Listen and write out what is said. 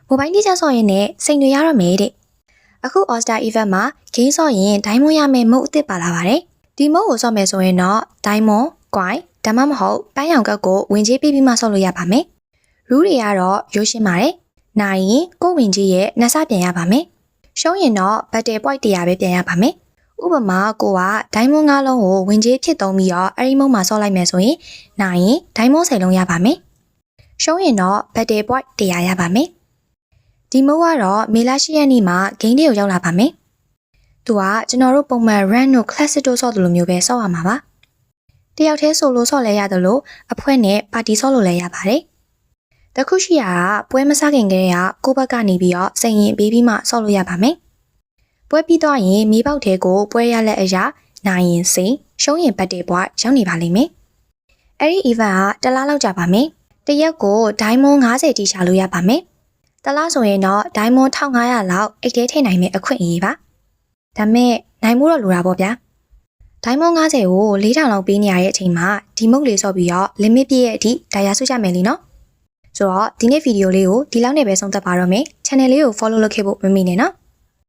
မိုဘိုင်းတိကျဆော့ရင်နဲ့စိန်တွေရတော့မယ်တဲ့အခု All-Star Event မှာဂိမ်းဆော့ရင်ဒိုင်းမွန်ရမယ်မုတ်အစ်စ်ပါလာပါတယ်ဒီမုတ်ကိုဆော့မယ်ဆိုရင်တော့ဒိုင်းမွန် coin ဒါမှမဟုတ်ပန်းရောင်ကတ်ကိုဝင်ကြီးပြီးမှဆော့လို့ရပါမယ်ရူးတွေကတော့ရိုးရှင်းပါတယ်နိုင်ရင်ကိုဝင်ကြီးရဲ့နှစ်ဆပြန်ရပါမယ်ရှုံးရင်တော့ဘတ်တယ် point 100ပဲပြန်ရပါမယ်ဥပမာကိုကဒိုင်းမွန်၅လုံးကိုဝင်ကြီးဖြစ်သုံးပြီးတော့အဲ့ဒီမုတ်မှာဆော့လိုက်မယ်ဆိုရင်နိုင်ရင်ဒိုင်းမွန်10လုံးရပါမယ်ရှုံးရင်တော့ဘတ်တယ် point 100ရပါမယ်ဒီမုတ်ကတော့မေလ10ရက်နေ့မှာဂိမ်းလေးကိုရောက်လာပါမယ်သူကကျွန်တော်တို့ပုံမှန် run တို့ classic တို့ဆော့တယ်လို့မျိုးပဲဆော့ရမှာပါတယောက်တည်းဆိုလို့ဆော့လဲရတယ်လို့အဖွဲ့နဲ့ပါတီဆော့လို့လည်းရပါတယ်တခုရှိရာကပွဲမစခင်ကတည်းကကိုဘက်ကနေပြီးတော့စိန်ရင်ပေးပြီးမှဆော့လို့ရပါမယ်ပွဲပြီးတော့ရင်မီးပေါက်ထဲကိုပွဲရလက်အရာနိုင်ရင်စိန်ရှုံးရင်ဘတ်တေပွားရောက်နေပါလိမ့်မယ်အဲ့ဒီ event ကတစ်လားလောက်ကြာပါမယ်တရက်ကိုဒိုင်းမွန်90တီရှာလို့ရပါမယ်တလားဆိုရင်တော့ဒိုင်းမွန်1500လောက်အိတ်ထဲထည့်နိုင်မယ့်အခွင့်အရေးပါဒါမဲ့နိုင်မှုတော့လိုတာပေါ့ဗျာဒိုင်းမွန်90ကို4000လောက်ပေးနေရတဲ့အချိန်မှာဒီမုတ်လေးဆော့ပြီးတော့ limit ပြည့်ရဲ့အထိဒါရဆုကြမယ်လीနော်ဆိုတော့ဒီနေ့ဗီဒီယိုလေးကိုဒီလောက်နဲ့ပဲဆုံးသက်ပါတော့မယ် channel လေးကို follow လုပ်ခဲ့ဖို့မမေ့နဲ့နော်